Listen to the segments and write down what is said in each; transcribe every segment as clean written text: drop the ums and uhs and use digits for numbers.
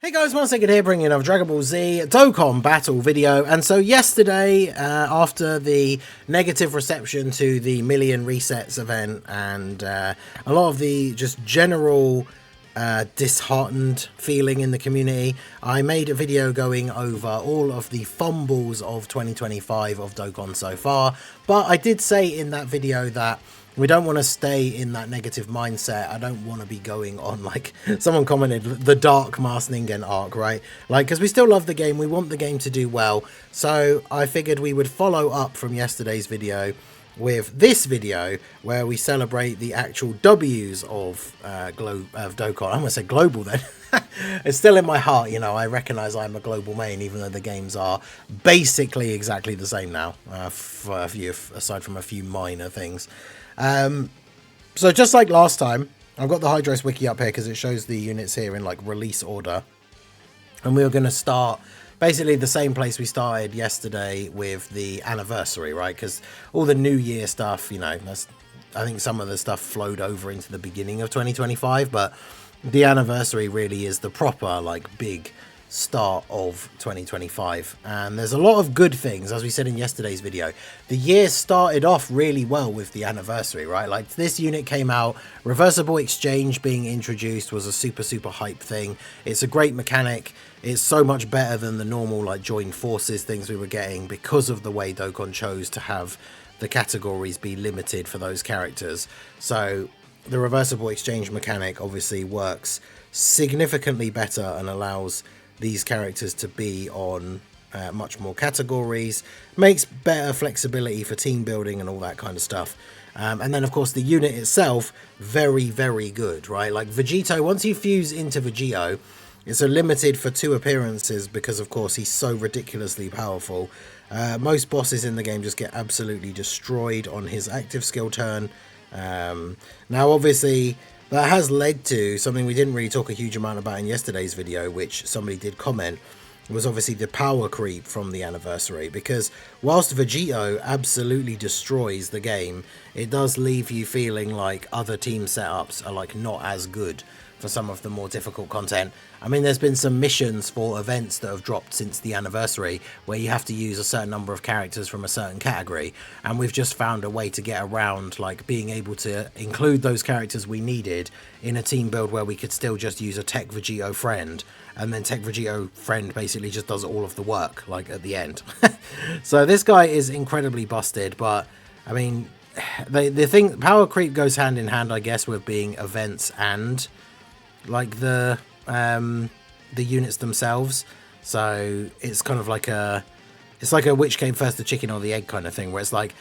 Hey guys, once again here bringing another Dragon Ball Z Dokkan Battle video. And so yesterday, after the negative reception to the Million Resets event and a lot of the just general disheartened feeling in the community, I made a video going over all of the fumbles of 2025 of Dokkan so far. But I did say in that video that we don't want to stay in that negative mindset. I don't want to be going on, like someone commented, the dark Master Ningen arc, right? Like, because we still love the game. We want the game to do well. So I figured we would follow up from yesterday's video with this video where we celebrate the actual W's of Dokkan. I'm going to say global then. It's still in my heart, you know. I recognize I'm a global main, even though the games are basically exactly the same now, for a few, aside from a few minor things. So just like last time, I've got the Hydros wiki up here because it shows the units here in like release order, and we were going to start basically the same place we started yesterday with the anniversary, right? Because all the New Year stuff, you know, I think some of the stuff flowed over into the beginning of 2025, but the anniversary really is the proper like big start of 2025, and there's a lot of good things. As we said in yesterday's video, the year started off really well with the anniversary, right? Like, this unit came out, Reversible Exchange being introduced was a super hype thing. It's a great mechanic. It's so much better than the normal like joined forces things we were getting because of the way Dokkan chose to have the categories be limited for those characters. So the Reversible Exchange mechanic obviously works significantly better and allows these characters to be on much more categories, makes better flexibility for team building and all that kind of stuff. And then of course the unit itself, very good, right? Like Vegito, once you fuse into Vegito, it's a limited for 2 appearances because of course he's so ridiculously powerful. Most bosses in the game just get absolutely destroyed on his active skill turn. Now obviously that has led to something we didn't really talk a huge amount about in yesterday's video, which somebody did comment, was obviously the power creep from the anniversary. Because whilst Vegito absolutely destroys the game, it does leave you feeling like other team setups are like not as good for some of the more difficult content. I mean, there's been some missions for events that have dropped since the anniversary where you have to use a certain number of characters from a certain category, and we've just found a way to get around like being able to include those characters we needed in a team build where we could still just use a Tech Vegito friend, and then Tech Vegito friend basically just does all of the work like at the end. So this guy is incredibly busted, but I mean, the thing, power creep goes hand in hand, I guess, with being events and like the units themselves. So it's kind of like it's like a which came first, the chicken or the egg kind of thing, where it's like,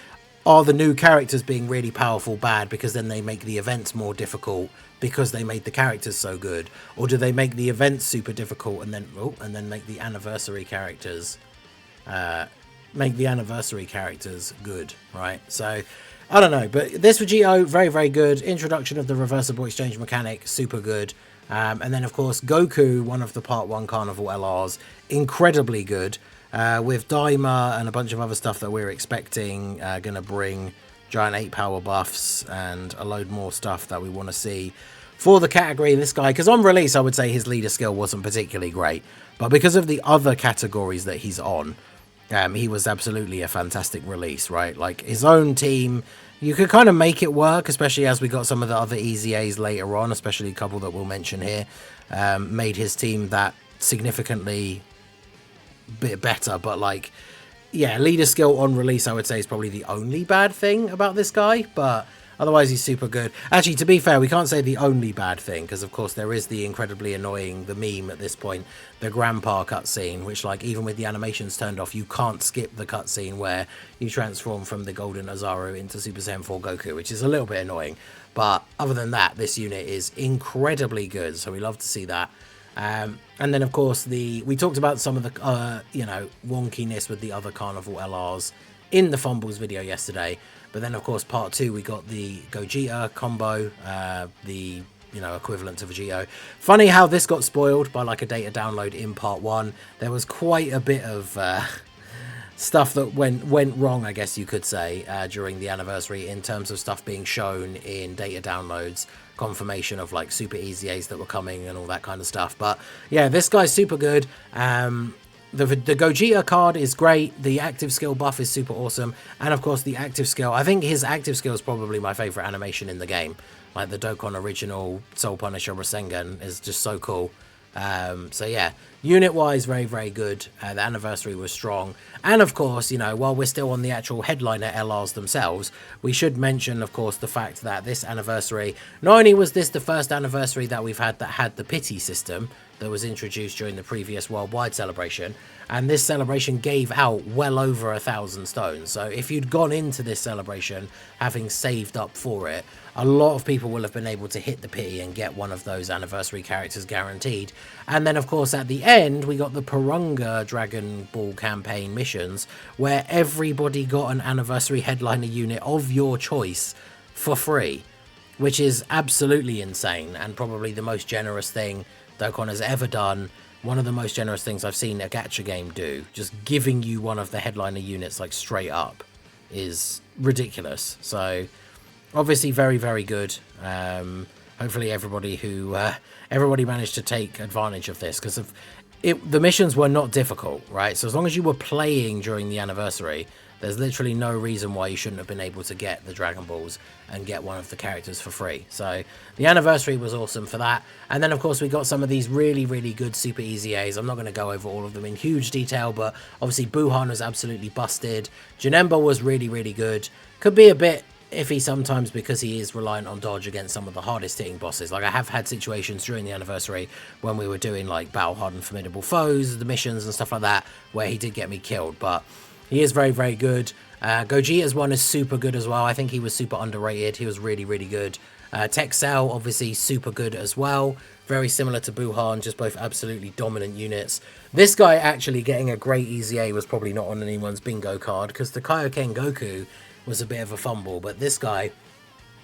are the new characters being really powerful bad because then they make the events more difficult because they made the characters so good, or do they make the events super difficult and then make the anniversary characters good, right? So I don't know, but this Vegito, very good. Introduction of the Reversible Exchange mechanic, super good. And then, of course, Goku, one of the Part 1 Carnival LRs, incredibly good. With Daima and a bunch of other stuff that we're expecting, going to bring Giant 8 power buffs and a load more stuff that we want to see for the category. This guy, because on release, I would say his leader skill wasn't particularly great. But because of the other categories that he's on, he was absolutely a fantastic release, right? Like, his own team, you could kind of make it work, especially as we got some of the other EZAs later on, especially a couple that we'll mention here, made his team that significantly bit better. But like, yeah, leader skill on release, I would say, is probably the only bad thing about this guy, but otherwise he's super good. Actually, to be fair, we can't say the only bad thing, because of course there is the incredibly annoying, the meme at this point, the grandpa cutscene, which like even with the animations turned off, you can't skip the cutscene where you transform from the Golden Azaru into Super Saiyan 4 Goku, which is a little bit annoying. But other than that, this unit is incredibly good, so we love to see that. And then of course we talked about some of the you know, wonkiness with the other Carnival LRs in the Fumbles video yesterday. But then, of course, part 2, we got the Gogeta combo, the, you know, equivalent to Vegito. Funny how this got spoiled by, like, a data download in part 1. There was quite a bit of stuff that went wrong, I guess you could say, during the anniversary in terms of stuff being shown in data downloads, confirmation of like super EZAs that were coming and all that kind of stuff. But yeah, this guy's super good. The Gogeta card is great. The active skill buff is super awesome. And of course the active skill, I think his active skill is probably my favorite animation in the game. Like the Dokkan original Soul Punisher Rasengan is just so cool. So yeah, unit wise, very, very good. The anniversary was strong. And of course, you know, while we're still on the actual headliner LRs themselves, we should mention, of course, the fact that this anniversary, not only was this the first anniversary that we've had that had the pity system that was introduced during the previous worldwide celebration, and this celebration gave out well over 1,000 stones. So if you'd gone into this celebration having saved up for it, a lot of people will have been able to hit the pity and get one of those anniversary characters guaranteed. And then of course at the end we got the Purunga Dragon Ball campaign missions, where everybody got an anniversary headliner unit of your choice for free, which is absolutely insane and probably the most generous thing Dokkan has ever done. One of the most generous things I've seen a gacha game do. Just giving you one of the headliner units like straight up is ridiculous. So obviously very, very good. Hopefully everybody managed to take advantage of this, because the missions were not difficult, right? So as long as you were playing during the anniversary, there's literally no reason why you shouldn't have been able to get the Dragon Balls and get one of the characters for free. So the anniversary was awesome for that. And then of course we got some of these really, really good super EZAs. I'm not going to go over all of them in huge detail, but obviously Buhan was absolutely busted. Janemba was really, really good. Could be a bit iffy sometimes because he is reliant on dodge against some of the hardest hitting bosses. Like I have had situations during the anniversary when we were doing like battle hardened formidable foes, the missions and stuff like that, where he did get me killed, but he is very, very good. Gogeta's one is super good as well. I think he was super underrated. He was really, really good. Texel, obviously super good as well. Very similar to Buhan, just both absolutely dominant units. This guy actually getting a great EZA was probably not on anyone's bingo card, because the Kaioken Goku was a bit of a fumble, but this guy,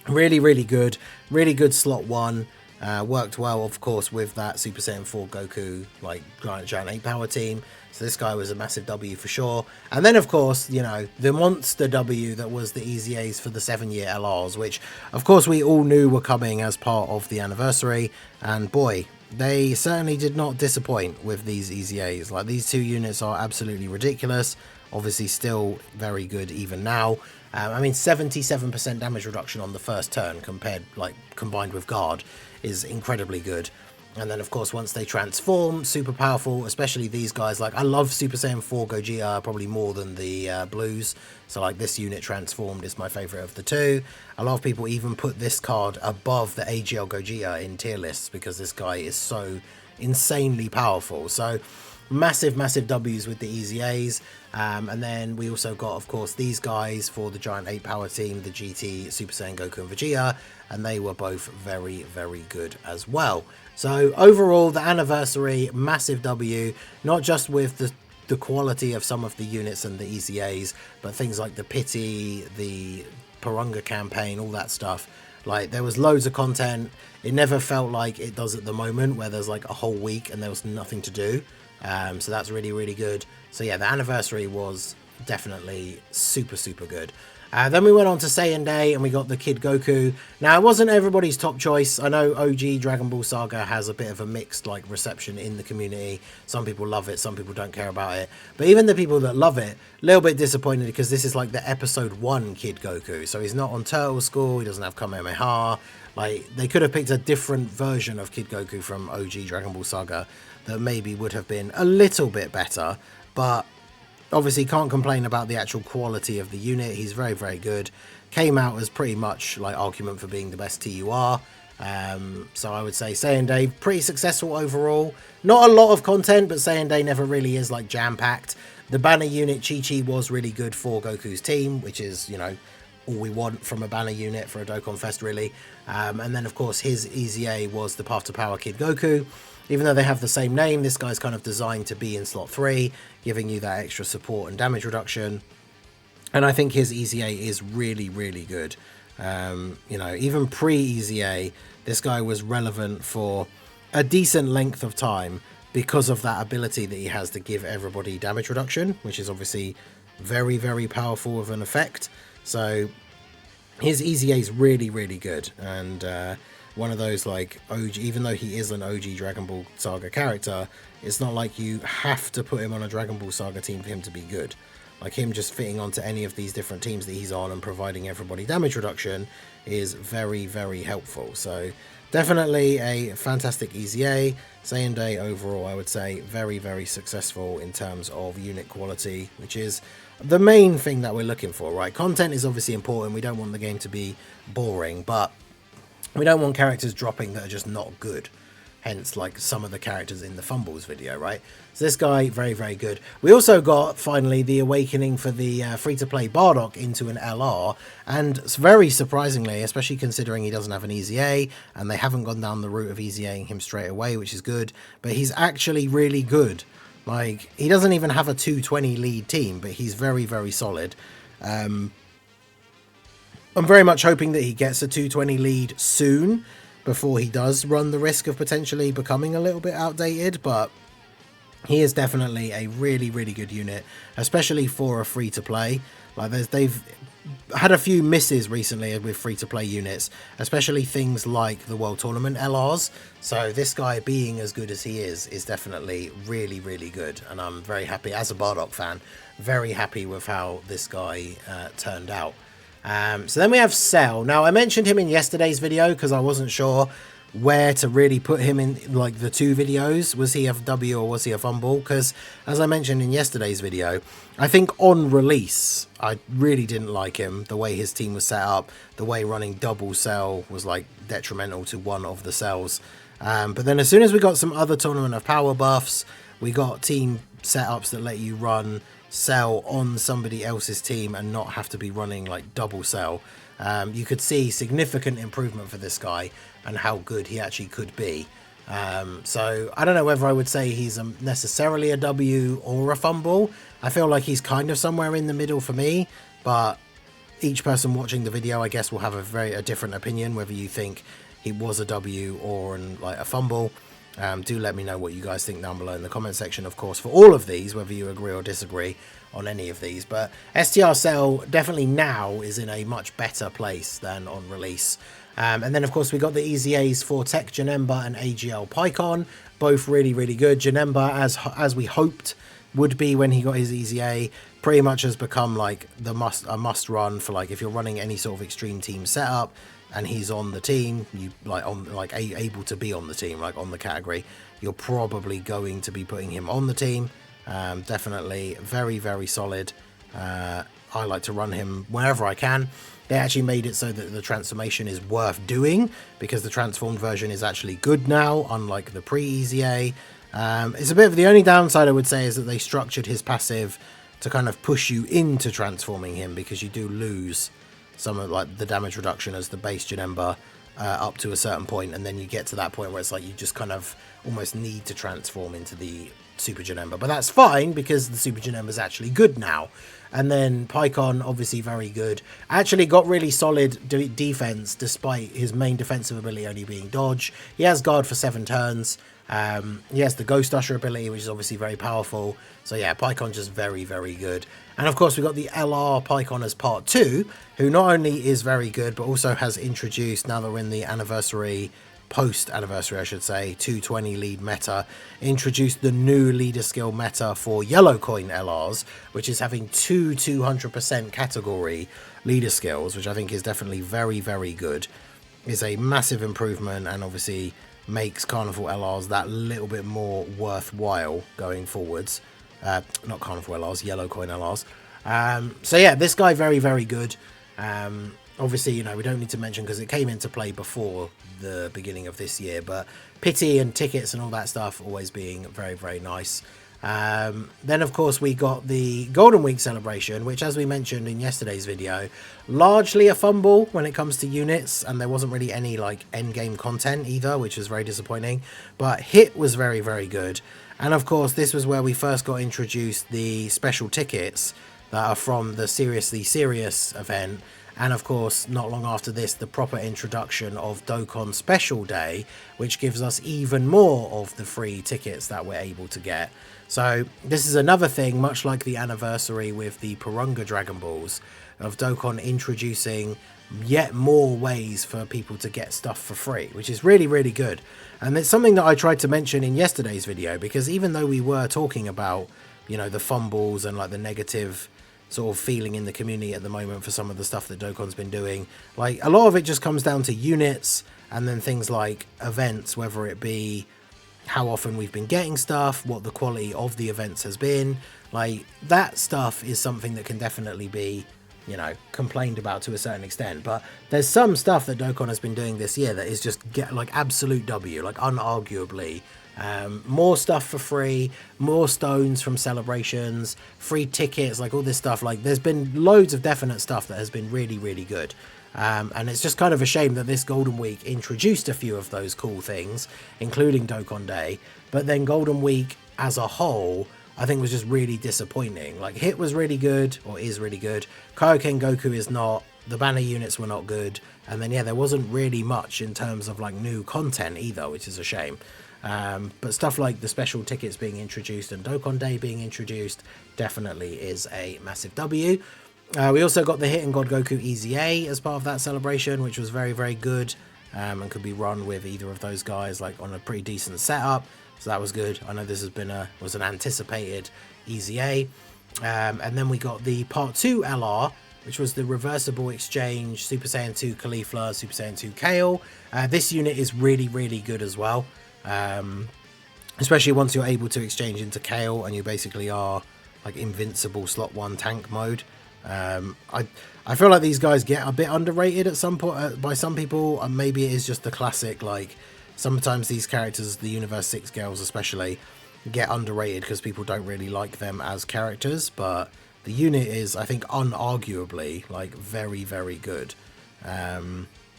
really, really good. Really good slot one. Worked well, of course, with that Super Saiyan 4 Goku, like, Giant 8 power team. So this guy was a massive W for sure. And then, of course, you know, the monster W that was the EZAs for the 7-year LRs, which, of course, we all knew were coming as part of the anniversary. And boy, they certainly did not disappoint with these EZAs. Like, these two units are absolutely ridiculous. Obviously, still very good even now. I mean, 77% damage reduction on the first turn combined with guard is incredibly good. And then, of course, once they transform, super powerful, especially these guys. Like, I love Super Saiyan 4 Gogeta probably more than the blues. So, like, this unit transformed is my favorite of the two. A lot of people even put this card above the AGL Gogeta in tier lists because this guy is so insanely powerful. So, massive, massive W's with the EZAs. And then we also got, of course, these guys for the Giant 8 power team, the GT, Super Saiyan Goku and Vegeta, and they were both very, very good as well. So overall, the anniversary, massive W, not just with the quality of some of the units and the EZAs, but things like the Pity, the Purunga campaign, all that stuff. Like, there was loads of content. It never felt like it does at the moment, where there's like a whole week and there was nothing to do. So that's really, really good. So yeah, the anniversary was definitely super, super good. Then we went on to Saiyan Day and we got the Kid Goku. Now, it wasn't everybody's top choice. I know OG Dragon Ball Saga has a bit of a mixed like reception in the community. Some people love it, some people don't care about it. But even the people that love it, a little bit disappointed because this is like the episode 1 Kid Goku. So he's not on Turtle School, he doesn't have Kamehameha. Like, they could have picked a different version of Kid Goku from OG Dragon Ball Saga that maybe would have been a little bit better, but obviously can't complain about the actual quality of the unit. He's very, very good. Came out as pretty much like argument for being the best TUR. So I would say Saiyan Day, pretty successful overall. Not a lot of content, but Saiyan Day never really is like jam-packed. The banner unit Chi-Chi was really good for Goku's team, which is, you know, all we want from a banner unit for a Dokkan Fest, really. And then, of course, his EZA was the Path to Power Kid Goku. Even though they have the same name, this guy's kind of designed to be in slot 3, giving you that extra support and damage reduction. And I think his EZA is really, really good. You know, even pre-EZA, this guy was relevant for a decent length of time because of that ability that he has to give everybody damage reduction, which is obviously very, very powerful of an effect. So his EZA is really, really good, and one of those like OG, even though he is an OG Dragon Ball Saga character, it's not like you have to put him on a Dragon Ball Saga team for him to be good. Like him just fitting onto any of these different teams that he's on and providing everybody damage reduction is very, very helpful. So definitely a fantastic EZA. Saiyan Day overall, I would say very, very successful in terms of unit quality, which is the main thing that we're looking for, right? Content is obviously important. We don't want the game to be boring, but we don't want characters dropping that are just not good. Hence, like some of the characters in the Fumbles video, right? So this guy, very, very good. We also got, finally, the awakening for the free-to-play Bardock into an LR. And very surprisingly, especially considering he doesn't have an EZA, and they haven't gone down the route of EZAing him straight away, which is good. But he's actually really good. Like, he doesn't even have a 220 lead team, but he's very, very solid. I'm very much hoping that he gets a 220 lead soon, before he does run the risk of potentially becoming a little bit outdated, but he is definitely a really, really good unit, especially for a free-to-play. Like they've had a few misses recently with free-to-play units, especially things like the World Tournament LRs. So this guy being as good as he is definitely really, really good, and I'm very happy, as a Bardock fan, very happy with how this guy turned out. So then we have Cell. Now, I mentioned him in yesterday's video because I wasn't sure where to really put him in, like, the two videos. Was he a W or was he a Fumble? Because, as I mentioned in yesterday's video, I think on release, I really didn't like him. The way his team was set up, the way running double Cell was, like, detrimental to one of the cells. But then as soon as we got some other Tournament of Power buffs, we got team setups that let you run Cell on somebody else's team and not have to be running like double Cell. You could see significant improvement for this guy and how good he actually could be. So I don't know whether I would say he's necessarily a W or a Fumble. I feel like he's kind of somewhere in the middle for me, but each person watching the video, I guess, will have a different opinion whether you think he was a W or like a Fumble. Do let me know what you guys think down below in the comment section, of course, for all of these, whether you agree or disagree on any of these. But STR Cell definitely now is in a much better place than on release. And then, of course, we got the EZAs Fortech Janemba and AGL Pycon, both really, really good. Janemba, as we hoped would be when he got his EZA, pretty much has become like a must run for, like, if you're running any sort of extreme team setup and he's on the team, you able to be on the team, like on the category, you're probably going to be putting him on the team. Definitely very, very solid. I like to run him wherever I can. They actually made it so that the transformation is worth doing because the transformed version is actually good now, unlike the pre-EZA. It's a bit of the only downside I would say is that they structured his passive to kind of push you into transforming him, because you do lose some of like the damage reduction as the base Janemba up to a certain point, and then you get to that point where it's like you just kind of almost need to transform into the Super Janemba. But that's fine because the Super Janemba is actually good now. And then Pycon, obviously very good. Actually got really solid defense despite his main defensive ability only being dodge. He has guard for 7 turns. He has the Ghost Usher ability, which is obviously very powerful. So yeah, Pycon just very, very good. And of course, we've got the LR Pycon as part 2, who not only is very good, but also has introduced, now that we're in the anniversary, post-anniversary I should say, 220 lead meta, introduced the new leader skill meta for yellow coin LRs, which is having 200% category leader skills, which I think is definitely very, very good. Is a massive improvement and obviously makes Carnival LRs that little bit more worthwhile going forwards. Not Carnival LRs, yellow coin LRs. So yeah, this guy very, very good. Obviously, you know, we don't need to mention because it came into play before the beginning of this year, but pity and tickets and all that stuff always being very, very nice. Then of course we got the Golden Week celebration, which, as we mentioned in yesterday's video, largely a fumble when it comes to units, and there wasn't really any like end game content either, which was very disappointing. But hit was very, very good. And of course this was where we first got introduced the special tickets that are from the Seriously Serious event, And of course, not long after this, the proper introduction of Dokkan Special Day, which gives us even more of the free tickets that we're able to get. So this is another thing, much like the anniversary with the Purunga Dragon Balls, of Dokkan introducing yet more ways for people to get stuff for free, which is really, really good. And it's something that I tried to mention in yesterday's video, because even though we were talking about, you know, the fumbles and like the negative sort of feeling in the community at the moment for some of the stuff that Dokkan's been doing, like a lot of it just comes down to units and then things like events, whether it be how often we've been getting stuff, what the quality of the events has been. Like that stuff is something that can definitely be, you know, complained about to a certain extent, but there's some stuff that Dokkan has been doing this year that is just like absolute W, like unarguably. More stuff for free, more stones from celebrations, free tickets, like all this stuff. Like there's been loads of definite stuff that has been really, really good. And it's just kind of a shame that this Golden Week introduced a few of those cool things, including Dokkan Day, but then Golden Week as a whole, I think was just really disappointing. Like Hit was really good, or is really good. Kaioken Goku is not. The banner units were not good. And then, yeah, there wasn't really much in terms of like new content either, which is a shame. But stuff like the special tickets being introduced and Dokkan Day being introduced definitely is a massive W. We also got the Hit and God Goku EZA as part of that celebration, which was very, very good, and could be run with either of those guys like on a pretty decent setup. So that was good. I know this has been was an anticipated EZA. And then we got the Part 2 LR, which was the Reversible Exchange Super Saiyan 2 Caulifla, Super Saiyan 2 Kale. This unit is really, really good as well. Especially once you're able to exchange into Kale and you basically are like invincible slot 1 tank mode. I feel like these guys get a bit underrated at some point by some people, and maybe it is just the classic, like sometimes these characters, the Universe 6 girls especially, get underrated because people don't really like them as characters, but the unit is, I think, unarguably like very, very good.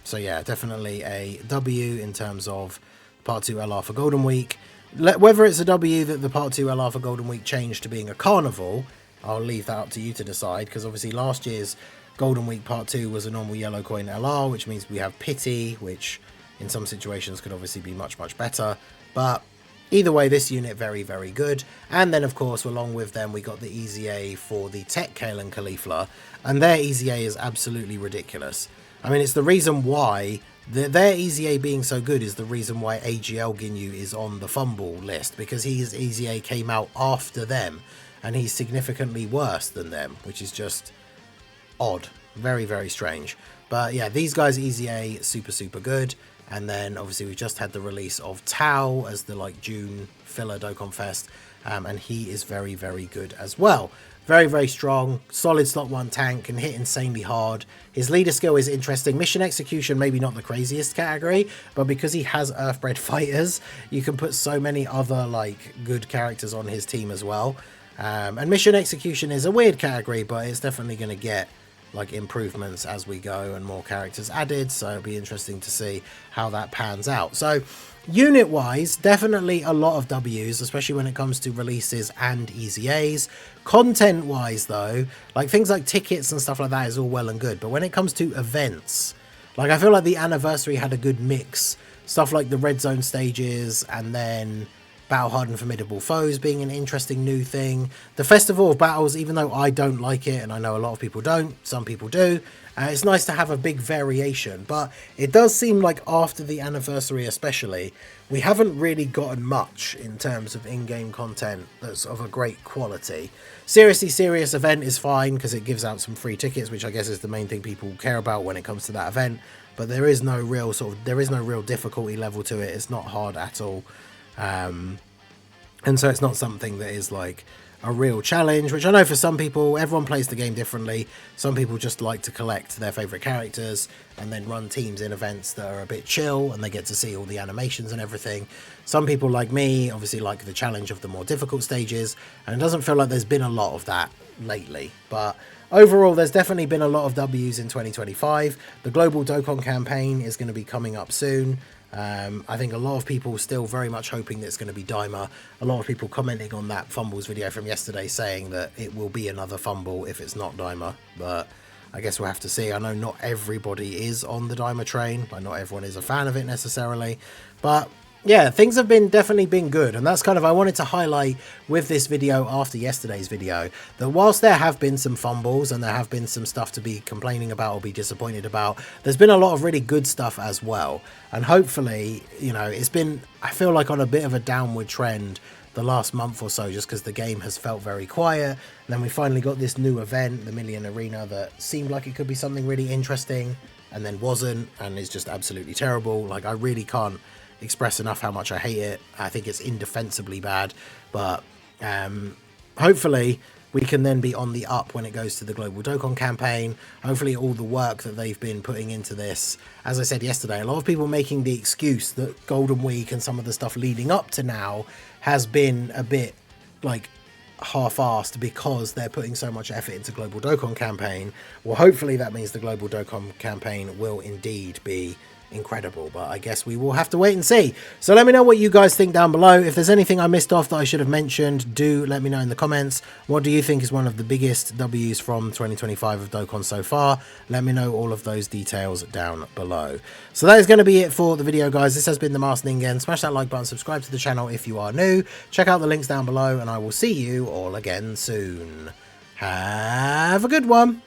So yeah, definitely a W in terms of Part 2 LR for Golden Week. Whether it's a W that the Part 2 LR for Golden Week changed to being a carnival, I'll leave that up to you to decide, because obviously last year's Golden Week Part 2 was a normal yellow coin LR, which means we have Pity, which in some situations could obviously be much, much better. But either way, this unit very, very good. And then, of course, along with them, we got the EZA for the Tech Kale and Caulifla, and their EZA is absolutely ridiculous. I mean, it's the reason why their EZA being so good is the reason why AGL Ginyu is on the fumble list, because his EZA came out after them, and he's significantly worse than them, which is just odd. Very, very strange. But yeah, these guys' EZA super, super good. And then obviously we just had the release of Tao as the like June filler Dokkan Fest, and he is very, very good as well. Very, very strong, solid slot 1 tank, can hit insanely hard. His leader skill is interesting. Mission execution, maybe not the craziest category, but because he has Earthbred fighters, you can put so many other like good characters on his team as well. And mission execution is a weird category, but it's definitely going to get like improvements as we go and more characters added, so it'll be interesting to see how that pans out. So unit wise, definitely a lot of W's, especially when it comes to releases and EZAs. Content wise though, like things like tickets and stuff like that is all well and good, but when it comes to events, like I feel like the anniversary had a good mix. Stuff like the red zone stages, and then Battle Hardened Formidable Foes being an interesting new thing. The Festival of Battles, even though I don't like it, and I know a lot of people don't, some people do, it's nice to have a big variation. But it does seem like after the anniversary especially, we haven't really gotten much in terms of in-game content that's of a great quality. Seriously Serious event is fine because it gives out some free tickets, which I guess is the main thing people care about when it comes to that event. But there is no real difficulty level to it. It's not hard at all. And so it's not something that is like a real challenge, which I know for some people, everyone plays the game differently. Some people just like to collect their favorite characters and then run teams in events that are a bit chill and they get to see all the animations and everything. Some people like me obviously like the challenge of the more difficult stages, and it doesn't feel like there's been a lot of that lately. But overall, there's definitely been a lot of W's in 2025. The Global Dokkan campaign is going to be coming up soon. I think a lot of people still very much hoping that it's going to be Daima. A lot of people commenting on that Fumbles video from yesterday saying that it will be another Fumble if it's not Daima. But I guess we'll have to see. I know not everybody is on the Dimer train, like not everyone is a fan of it necessarily, but yeah, things have definitely been good, and that's kind of, I wanted to highlight with this video after yesterday's video, that whilst there have been some fumbles and there have been some stuff to be complaining about or be disappointed about, there's been a lot of really good stuff as well. And hopefully, you know, it's been, I feel like, on a bit of a downward trend the last month or so, just because the game has felt very quiet. And then we finally got this new event, the Million Arena, that seemed like it could be something really interesting, and then wasn't, and is just absolutely terrible. Like, I really can't express enough how much I hate it. I think it's indefensibly bad, but hopefully we can then be on the up when it goes to the Global Dokkan campaign. Hopefully all the work that they've been putting into this, as I said yesterday, a lot of people making the excuse that Golden Week and some of the stuff leading up to now has been a bit like half-assed because they're putting so much effort into Global Dokkan campaign. Well, hopefully that means the Global Dokkan campaign will indeed be incredible, but I guess we will have to wait and see. So let me know what you guys think down below. If there's anything I missed off that I should have mentioned, do let me know in the comments. What do you think is one of the biggest W's from 2025 of Dokkan so far? Let me know all of those details down below. So that is going to be it for the video, guys. This has been the Masked Ningen. Smash that like button, subscribe to the channel if you are new, check out the links down below, and I will see you all again soon. Have a good one.